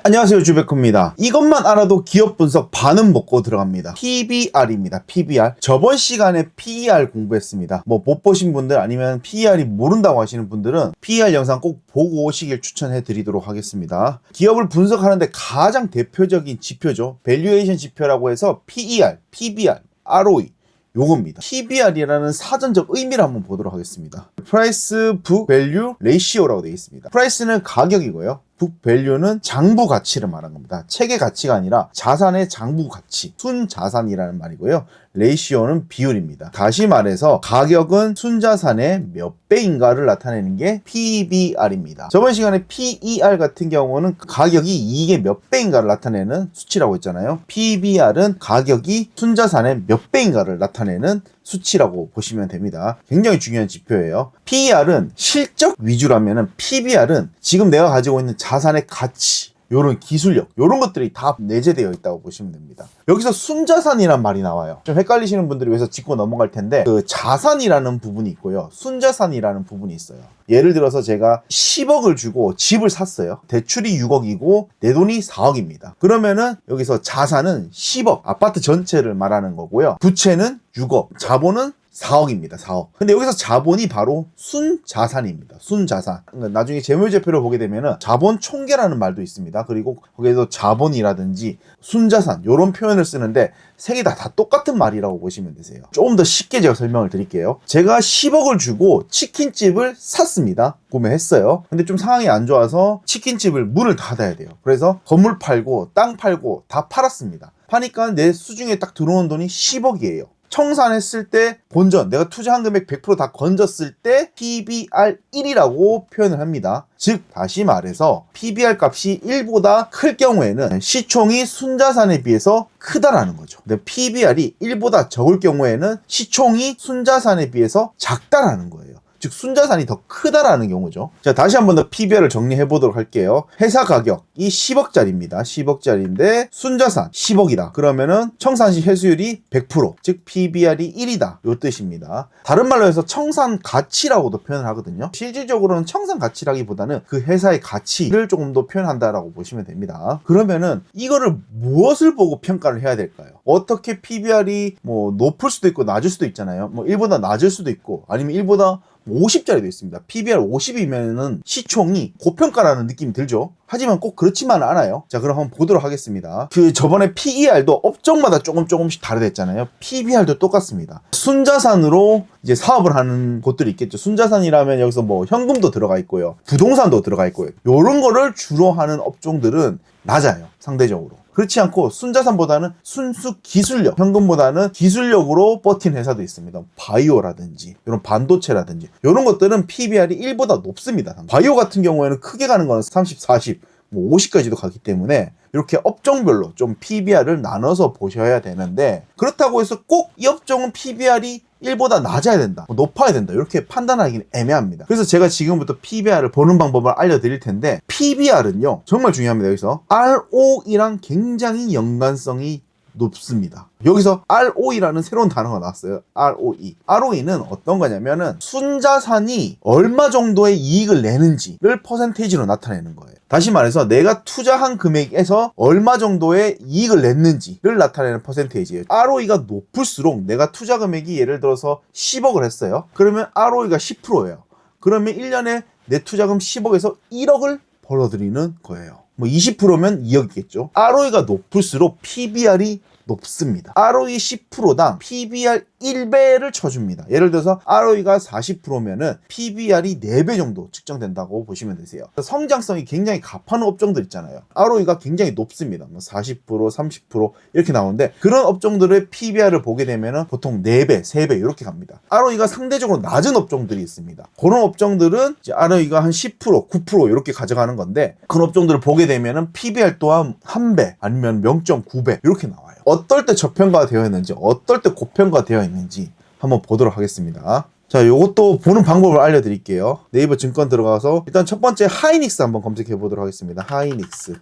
안녕하세요, 주베코입니다. 이것만 알아도 기업 분석 반은 먹고 들어갑니다. PBR입니다. PBR. 저번 시간에 PER 공부했습니다. 못 보신 분들 아니면 PER이 모른다고 하시는 분들은 PER 영상 꼭 보고 오시길 추천해 드리도록 하겠습니다. 기업을 분석하는데 가장 대표적인 지표죠. 밸류에이션 지표라고 해서 PER, PBR, ROE 요겁니다. PBR이라는 사전적 의미를 한번 보도록 하겠습니다. Price Book Value Ratio라고 되어 있습니다. Price는 가격이고요. Book Value는 장부 가치를 말하는 겁니다. 책의 가치가 아니라 자산의 장부 가치, 순자산이라는 말이고요. 레이시오는 비율입니다. 다시 말해서 가격은 순자산의 몇 배인가를 나타내는 게 PBR입니다. 저번 시간에 PER 같은 경우는 가격이 이익의 몇 배인가를 나타내는 수치라고 했잖아요. PBR은 가격이 순자산의 몇 배인가를 나타내는 수치라고 보시면 됩니다. 굉장히 중요한 지표예요. PER은 실적 위주라면 PBR은 지금 내가 가지고 있는 자산의 가치, 요런 기술력, 요런 것들이 다 내재되어 있다고 보시면 됩니다. 여기서 순자산이란 말이 나와요. 좀 헷갈리시는 분들을 위해서 짚고 넘어갈 텐데, 그 자산이라는 부분이 있고요, 순자산이라는 부분이 있어요. 예를 들어서 제가 10억을 주고 집을 샀어요. 대출이 6억이고 내 돈이 4억입니다. 그러면은 여기서 자산은 10억, 아파트 전체를 말하는 거고요. 부채는 6억, 자본은 4억입니다. 4억. 근데 여기서 자본이 바로 순자산입니다. 순자산. 나중에 재무제표를 보게 되면은 자본 총계라는 말도 있습니다. 그리고 거기에서 자본이라든지 순자산 이런 표현을 쓰는데 세 개 다 똑같은 말이라고 보시면 되세요. 조금 더 쉽게 제가 설명을 드릴게요. 제가 10억을 주고 치킨집을 샀습니다. 구매했어요. 근데 좀 상황이 안 좋아서 치킨집을 문을 닫아야 돼요. 그래서 건물 팔고 땅 팔고 다 팔았습니다. 파니까 내 수중에 딱 들어온 돈이 10억이에요. 청산했을 때 본전, 내가 투자한 금액 100% 다 건졌을 때 PBR1이라고 표현을 합니다. 즉 다시 말해서 PBR 값이 1보다 클 경우에는 시총이 순자산에 비해서 크다라는 거죠. 근데 PBR이 1보다 적을 경우에는 시총이 순자산에 비해서 작다라는 거예요. 즉 순자산이 더 크다라는 경우죠. 자, 다시 한번 더 PBR을 정리해 보도록 할게요. 회사 가격이 10억짜리입니다. 10억짜리인데 순자산 10억이다. 그러면은 청산 시 회수율이 100%, 즉 PBR이 1이다. 요 뜻입니다. 다른 말로 해서 청산 가치라고도 표현을 하거든요. 실질적으로는 청산 가치라기보다는 그 회사의 가치를 조금 더 표현한다라고 보시면 됩니다. 그러면은 이거를 무엇을 보고 평가를 해야 될까요? 어떻게 PBR이 높을 수도 있고 낮을 수도 있잖아요. 1보다 낮을 수도 있고 아니면 1보다 50짜리도 있습니다. PBR 50이면은 시총이 고평가라는 느낌이 들죠. 하지만 꼭 그렇지만은 않아요. 자, 그럼 한번 보도록 하겠습니다. 저번에 PER도 업종마다 조금씩 다르댔잖아요. PBR도 똑같습니다. 순자산으로 이제 사업을 하는 곳들이 있겠죠. 순자산이라면 여기서 현금도 들어가 있고요, 부동산도 들어가 있고요. 요런 거를 주로 하는 업종들은 낮아요, 상대적으로. 그렇지 않고 순자산보다는 순수 기술력, 현금보다는 기술력으로 버틴 회사도 있습니다. 바이오라든지 이런 반도체라든지 이런 것들은 PBR이 1보다 높습니다. 바이오 같은 경우에는 크게 가는 거는 30, 40, 50까지도 가기 때문에 이렇게 업종별로 좀 PBR을 나눠서 보셔야 되는데, 그렇다고 해서 꼭 이 업종은 PBR이 1보다 낮아야 된다, 높아야 된다, 이렇게 판단하기는 애매합니다. 그래서 제가 지금부터 PBR을 보는 방법을 알려드릴 텐데, PBR은요 정말 중요합니다. 여기서 ROE랑 굉장히 연관성이 높습니다. 여기서 ROE라는 새로운 단어가 나왔어요. ROE. ROE는 어떤 거냐면은 순자산이 얼마 정도의 이익을 내는지를 퍼센테이지로 나타내는 거예요. 다시 말해서 내가 투자한 금액에서 얼마 정도의 이익을 냈는지를 나타내는 퍼센테이지예요. ROE가 높을수록 내가 투자 금액이 예를 들어서 10억을 했어요. 그러면 ROE가 10%예요. 그러면 1년에 내 투자금 10억에서 1억을 벌어들이는 거예요. 20%면 2억이겠죠. ROE가 높을수록 PBR이 높습니다. ROE 10%당 PBR 1배를 쳐줍니다. 예를 들어서 ROE가 40%면은 PBR이 4배 정도 측정된다고 보시면 되세요. 성장성이 굉장히 가파른 업종들 있잖아요. ROE가 굉장히 높습니다. 40%, 30% 이렇게 나오는데, 그런 업종들의 PBR을 보게 되면은 보통 4배, 3배 이렇게 갑니다. ROE가 상대적으로 낮은 업종들이 있습니다. 그런 업종들은 이제 ROE가 한 10%, 9% 이렇게 가져가는 건데, 그런 업종들을 보게 되면은 PBR 또한 1배 아니면 0.9배 이렇게 나와요. 어떨 때 저평가가 되어 있는지, 어떨 때 고평가가 되어 있는지 한번 보도록 하겠습니다. 자, 요것도 보는 방법을 알려드릴게요. 네이버 증권 들어가서 일단 첫 번째 하이닉스 한번 검색해 보도록 하겠습니다. 하이닉스.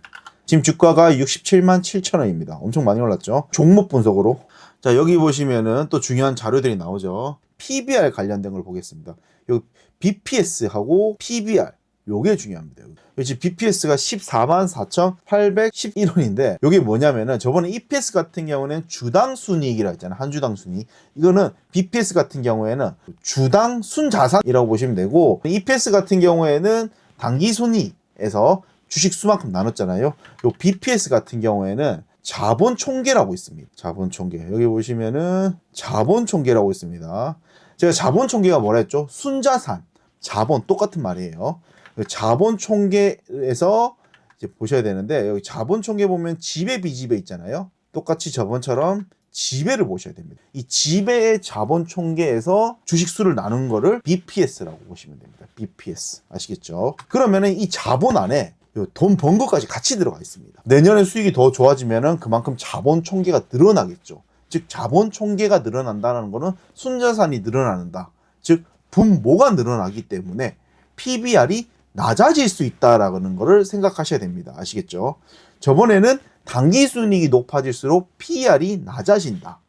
지금 주가가 67만 7천원입니다. 엄청 많이 올랐죠. 종목 분석으로. 자, 여기 보시면은 또 중요한 자료들이 나오죠. PBR 관련된 걸 보겠습니다. 여기 BPS하고 PBR 요게 중요합니다. 지금 BPS가 144,811원인데 요게 뭐냐면은 저번에 EPS 같은 경우는 주당 순이익이라고 했잖아요. 한 주당 순이익. 이거는 BPS 같은 경우에는 주당 순자산이라고 보시면 되고, EPS 같은 경우에는 단기 순이익에서 주식 수만큼 나눴잖아요. 요 BPS 같은 경우에는 자본 총계라고 있습니다. 자본 총계. 여기 보시면은 자본 총계라고 있습니다. 제가 자본 총계가 뭐라 했죠? 순자산, 자본 똑같은 말이에요. 자본 총계에서 이제 보셔야 되는데, 여기 자본 총계 보면 지배 비지배 있잖아요. 똑같이 저번처럼 지배를 보셔야 됩니다. 이 지배의 자본 총계에서 주식 수를 나눈 거를 BPS라고 보시면 됩니다. BPS. 아시겠죠? 그러면은 이 자본 안에 돈 번 것까지 같이 들어가 있습니다. 내년에 수익이 더 좋아지면은 그만큼 자본 총계가 늘어나겠죠. 즉 자본 총계가 늘어난다는 거는 순자산이 늘어난다. 즉 분모가 늘어나기 때문에 PBR이 낮아질 수 있다라는 거를 생각하셔야 됩니다. 아시겠죠? 저번에는 단기 순이익이 높아질수록 PER이 낮아진다.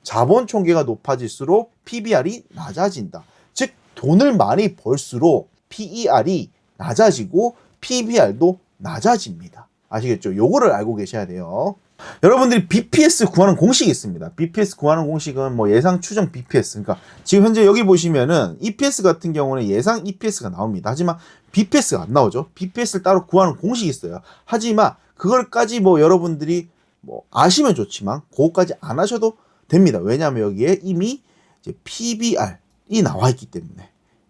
자본 총계가 높아질수록 PBR이 낮아진다. 즉 돈을 많이 벌수록 PER이 낮아지고 PBR도 낮아집니다. 아시겠죠? 요거를 알고 계셔야 돼요. 여러분들이 BPS 구하는 공식이 있습니다. BPS 구하는 공식은 뭐 예상 추정 BPS. 그러니까 지금 현재 여기 보시면은 EPS 같은 경우는 예상 EPS가 나옵니다. 하지만 BPS가 안 나오죠. BPS를 따로 구하는 공식이 있어요. 하지만 그걸까지 뭐 여러분들이 뭐 아시면 좋지만 그거까지 안 하셔도 됩니다. 왜냐하면 여기에 이미 이제 PBR이 나와 있기 때문에,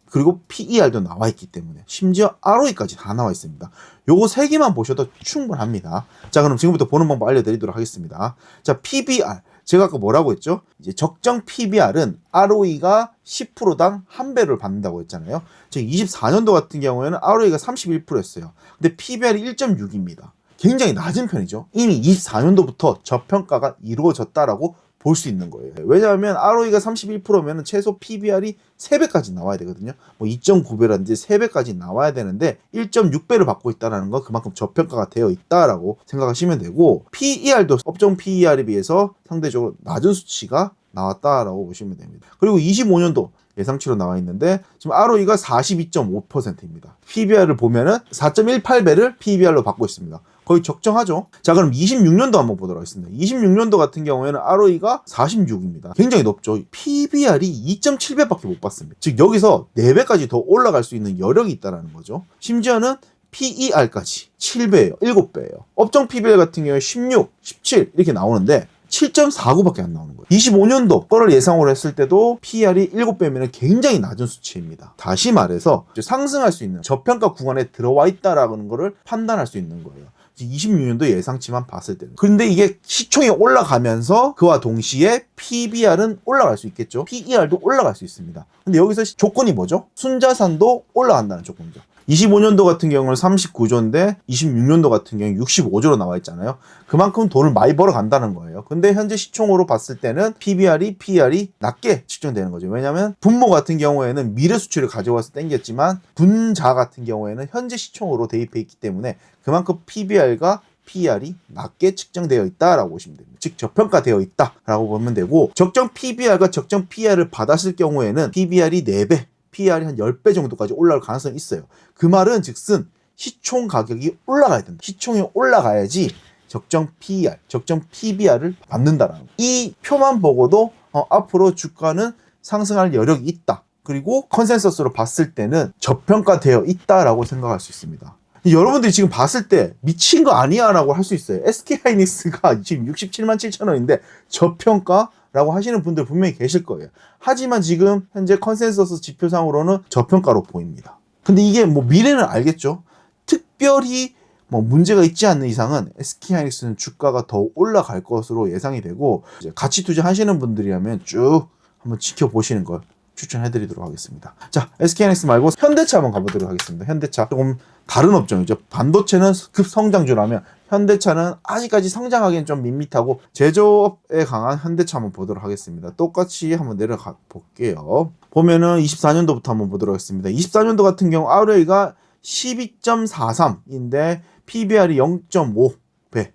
그리고 PER도 나와 있기 때문에, 심지어 ROE까지 다 나와 있습니다. 요거 세 개만 보셔도 충분합니다. 자, 그럼 지금부터 보는 방법 알려드리도록 하겠습니다. 자, PBR. 제가 아까 뭐라고 했죠? 이제 적정 PBR은 ROE가 10%당 1배를 받는다고 했잖아요. 즉 24년도 같은 경우에는 ROE가 31%였어요. 근데 PBR이 1.6입니다. 굉장히 낮은 편이죠. 이미 24년도부터 저평가가 이루어졌다라고 볼 수 있는 거예요. 왜냐하면 ROE가 31%면 최소 PBR이 3배까지 나와야 되거든요. 뭐 2.9배라든지 3배까지 나와야 되는데 1.6배를 받고 있다는 건 그만큼 저평가가 되어 있다라고 생각하시면 되고, PER도 업종 PER에 비해서 상대적으로 낮은 수치가 나왔다라고 보시면 됩니다. 그리고 25년도 예상치로 나와 있는데 지금 ROE가 42.5%입니다. PBR을 보면은 4.18배를 PBR로 받고 있습니다. 거의 적정하죠. 자, 그럼 26년도 한번 보도록 하겠습니다. 26년도 같은 경우에는 ROE가 46입니다. 굉장히 높죠. PBR이 2.7배밖에 못 받습니다. 즉 여기서 4배까지 더 올라갈 수 있는 여력이 있다는 거죠. 심지어는 PER까지 7배예요. 7배예요. 업종 PBR 같은 경우에 16, 17 이렇게 나오는데 7.49밖에 안 나오는 거예요. 25년도 거를 예상으로 했을 때도 PER이 7배면 굉장히 낮은 수치입니다. 다시 말해서 상승할 수 있는 저평가 구간에 들어와 있다라는 거를 판단할 수 있는 거예요. 26년도 예상치만 봤을 때는. 그런데 이게 시총이 올라가면서 그와 동시에 PBR은 올라갈 수 있겠죠. PER도 올라갈 수 있습니다. 근데 여기서 조건이 뭐죠? 순자산도 올라간다는 조건이죠. 25년도 같은 경우는 39조인데 26년도 같은 경우는 65조로 나와 있잖아요. 그만큼 돈을 많이 벌어 간다는 거예요. 근데 현재 시총으로 봤을 때는 PBR이 PER이 낮게 측정되는 거죠. 왜냐하면 분모 같은 경우에는 미래 수치를 가져와서 땡겼지만 분자 같은 경우에는 현재 시총으로 대입해 있기 때문에 그만큼 PBR과 PER이 낮게 측정되어 있다라고 보시면 됩니다. 즉 저평가되어 있다라고 보면 되고, 적정 PBR과 적정 PER을 받았을 경우에는 PBR이 4배, PER이 한 10배 정도까지 올라갈 가능성이 있어요. 그 말은 즉슨 시총 가격이 올라가야 된다. 시총이 올라가야지 적정 PER, 적정 PBR을 받는다라는 거. 이 표만 보고도 앞으로 주가는 상승할 여력이 있다. 그리고 컨센서스로 봤을 때는 저평가되어 있다라고 생각할 수 있습니다. 여러분들이 지금 봤을 때 미친 거 아니야 라고 할 수 있어요. SK하이닉스가 지금 67만 7천 원인데 저평가라고 하시는 분들 분명히 계실 거예요. 하지만 지금 현재 컨센서스 지표상으로는 저평가로 보입니다. 근데 이게 뭐 미래는 알겠죠. 특별히 뭐 문제가 있지 않는 이상은 SK하이닉스는 주가가 더 올라갈 것으로 예상이 되고, 이제 가치 투자하시는 분들이라면 쭉 한번 지켜보시는 걸 추천해드리도록 하겠습니다. 자, SK하이닉스 말고 현대차 한번 가보도록 하겠습니다. 현대차 조금 다른 업종이죠. 반도체는 급성장주라면 현대차는 아직까지 성장하기엔 좀 밋밋하고 제조업에 강한 현대차 한번 보도록 하겠습니다. 똑같이 한번 내려가 볼게요. 보면은 24년도부터 한번 보도록 하겠습니다. 24년도 같은 경우 ROE가 12.43인데 PBR이 0.5배.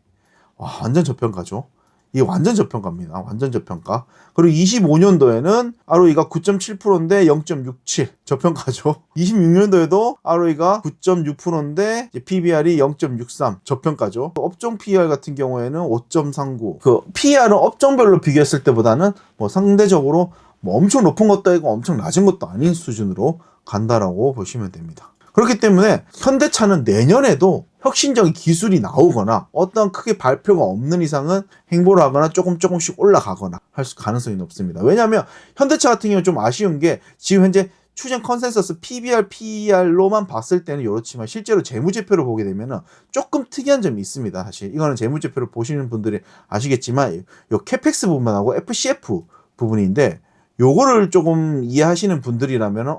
와, 완전 저평가죠. 이게 완전 저평가입니다. 완전 저평가. 그리고 25년도에는 ROE가 9.7%인데 0.67 저평가죠. 26년도에도 ROE가 9.6%인데 PBR이 0.63 저평가죠. 업종 PER 같은 경우에는 5.39. 그 PER은 업종별로 비교했을 때보다는 뭐 상대적으로 뭐 엄청 높은 것도 아니고 엄청 낮은 것도 아닌 수준으로 간다라고 보시면 됩니다. 그렇기 때문에 현대차는 내년에도 혁신적인 기술이 나오거나 어떤 크게 발표가 없는 이상은 행보를 하거나 조금씩 올라가거나 할 가능성이 높습니다. 왜냐하면 현대차 같은 경우는 좀 아쉬운 게 지금 현재 추정 컨센서스 PBR, PER로만 봤을 때는 이렇지만 실제로 재무제표를 보게 되면은 조금 특이한 점이 있습니다. 사실 이거는 재무제표를 보시는 분들이 아시겠지만 요 캐펙스 부분하고 FCF 부분인데 요거를 조금 이해하시는 분들이라면은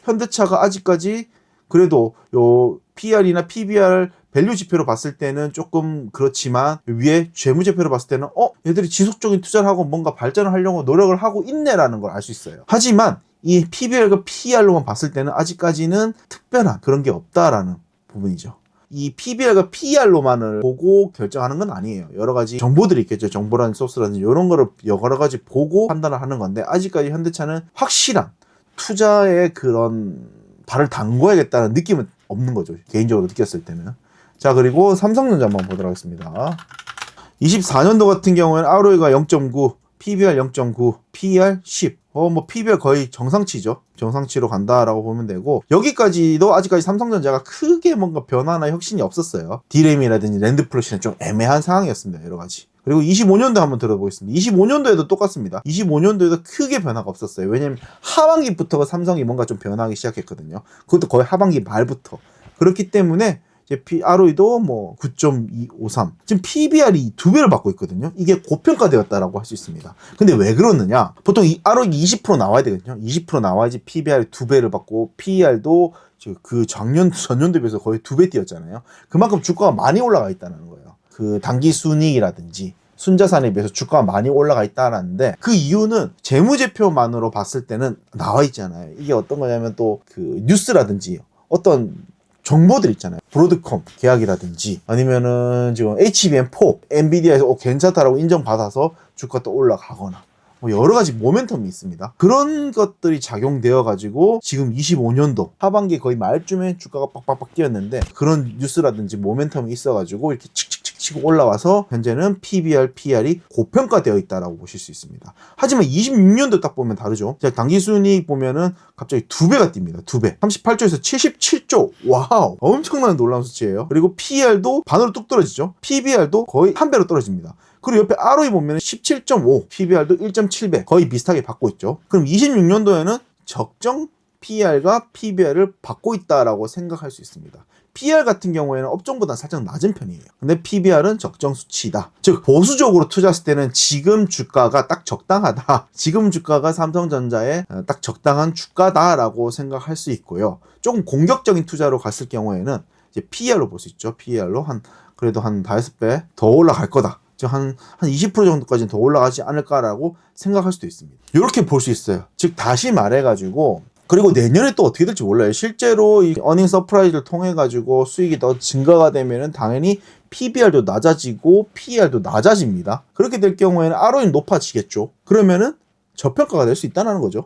현대차가 아직까지 그래도 요 PR이나 PBR 밸류 지표로 봤을 때는 조금 그렇지만 위에 재무제표로 봤을 때는 얘들이 지속적인 투자를 하고 뭔가 발전을 하려고 노력을 하고 있네라는 걸 알 수 있어요. 하지만 이 PBR과 PER로만 봤을 때는 아직까지는 특별한 그런 게 없다라는 부분이죠. 이 PBR과 PER로만을 보고 결정하는 건 아니에요. 여러 가지 정보들이 있겠죠. 정보라는 소스라든지 이런 거를 여러 가지 보고 판단을 하는 건데 아직까지 현대차는 확실한 투자의 그런 발을 담궈야겠다는 느낌은 없는 거죠. 개인적으로 느꼈을 때는. 자, 그리고 삼성전자 한번 보도록 하겠습니다. 24년도 같은 경우에는 ROE가 0.9, PBR 0.9, PER 10. 뭐 PBR 거의 정상치죠. 정상치로 간다라고 보면 되고 여기까지도 아직까지 삼성전자가 크게 뭔가 변화나 혁신이 없었어요. D램이라든지 랜드 플러시는 좀 애매한 상황이었습니다. 여러 가지. 그리고 25년도 한번 들어보겠습니다. 25년도에도 똑같습니다. 25년도에도 크게 변화가 없었어요. 왜냐면 하반기부터가 삼성이 뭔가 좀 변화하기 시작했거든요. 그것도 거의 하반기 말부터. 그렇기 때문에 이제 ROE도 뭐 9.253. 지금 PBR이 2배를 받고 있거든요. 이게 고평가되었다라고 할 수 있습니다. 근데 왜 그러느냐? 보통 이 ROE 20% 나와야 되거든요. 20% 나와야지 PBR이 2배를 받고 PER도 그 전년 대비해서 거의 2배 뛰었잖아요. 그만큼 주가가 많이 올라가 있다는 거예요. 그 단기 순이익이라든지 순자산에 비해서 주가가 많이 올라가 있다라는데 그 이유는 재무제표만으로 봤을 때는 나와 있잖아요. 이게 어떤 거냐면 또 그 뉴스라든지 어떤 정보들 있잖아요. 브로드컴 계약이라든지 아니면은 지금 HBM4 엔비디아에서 괜찮다라고 인정받아서 주가 또 올라가거나 뭐 여러 가지 모멘텀이 있습니다. 그런 것들이 작용되어 가지고 지금 25년도 하반기 거의 말쯤에 주가가 빡빡빡 뛰었는데 그런 뉴스라든지 모멘텀이 있어 가지고 이렇게 칙칙칙 치고 올라와서 현재는 PBR, PER이 고평가되어 있다라고 보실 수 있습니다. 하지만 26년도 딱 보면 다르죠. 자, 당기순이익 보면은 갑자기 2배가 뜁니다. 2배. 38조에서 77조. 와우. 엄청난 놀라운 수치예요. 그리고 PER도 반으로 뚝 떨어지죠. PBR도 거의 1배로 떨어집니다. 그리고 옆에 ROE 보면 17.5, PBR도 1.7배 거의 비슷하게 받고 있죠. 그럼 26년도에는 적정 PER과 PBR을 받고 있다라고 생각할 수 있습니다. PER 같은 경우에는 업종보다 살짝 낮은 편이에요. 근데 PBR은 적정 수치다. 즉 보수적으로 투자했을 때는 지금 주가가 딱 적당하다. 지금 주가가 삼성전자의 딱 적당한 주가다라고 생각할 수 있고요. 조금 공격적인 투자로 갔을 경우에는 이제 PER로 볼 수 있죠. PER로 그래도 한 5배 더 올라갈 거다. 즉 한 20% 정도까지는 더 올라가지 않을까라고 생각할 수도 있습니다. 이렇게 볼 수 있어요. 즉 다시 말해가지고 그리고 내년에 또 어떻게 될지 몰라요. 실제로 이 어닝 서프라이즈를 통해 가지고 수익이 더 증가가 되면은 당연히 PBR도 낮아지고 PER도 낮아집니다. 그렇게 될 경우에는 ROE는 높아지겠죠. 그러면은 저평가가 될 수 있다는 거죠.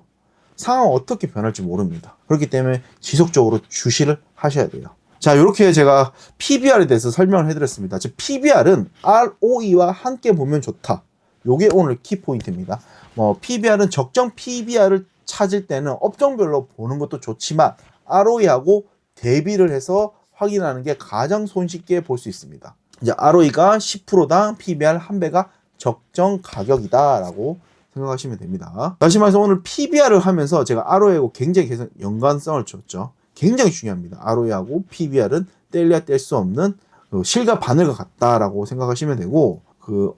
상황은 어떻게 변할지 모릅니다. 그렇기 때문에 지속적으로 주시를 하셔야 돼요. 자, 이렇게 제가 PBR에 대해서 설명을 해드렸습니다. 즉 PBR은 ROE와 함께 보면 좋다. 요게 오늘 키포인트입니다. PBR은 적정 PBR을 찾을 때는 업종별로 보는 것도 좋지만 ROE하고 대비를 해서 확인하는 게 가장 손쉽게 볼 수 있습니다. 이제 ROE가 10%당 PBR 1배가 적정 가격이다라고 생각하시면 됩니다. 다시 말해서 오늘 PBR을 하면서 제가 ROE하고 굉장히 계속 연관성을 줬죠. 굉장히 중요합니다. ROE하고 PBR은 뗄래야 뗄 수 없는 실과 바늘과 같다라고 생각하시면 되고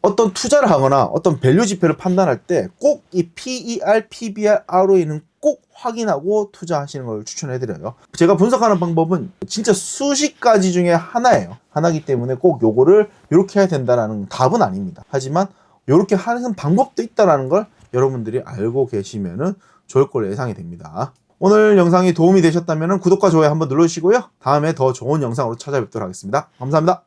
어떤 투자를 하거나 어떤 밸류 지표를 판단할 때 꼭 이 PER, PBR, ROE는 꼭 확인하고 투자하시는 걸 추천해드려요. 제가 분석하는 방법은 진짜 수십 가지 중에 하나예요. 하나이기 때문에 꼭 요거를 이렇게 해야 된다는 답은 아닙니다. 하지만 이렇게 하는 방법도 있다는 걸 여러분들이 알고 계시면 좋을 걸로 예상이 됩니다. 오늘 영상이 도움이 되셨다면 구독과 좋아요 한번 눌러주시고요. 다음에 더 좋은 영상으로 찾아뵙도록 하겠습니다. 감사합니다.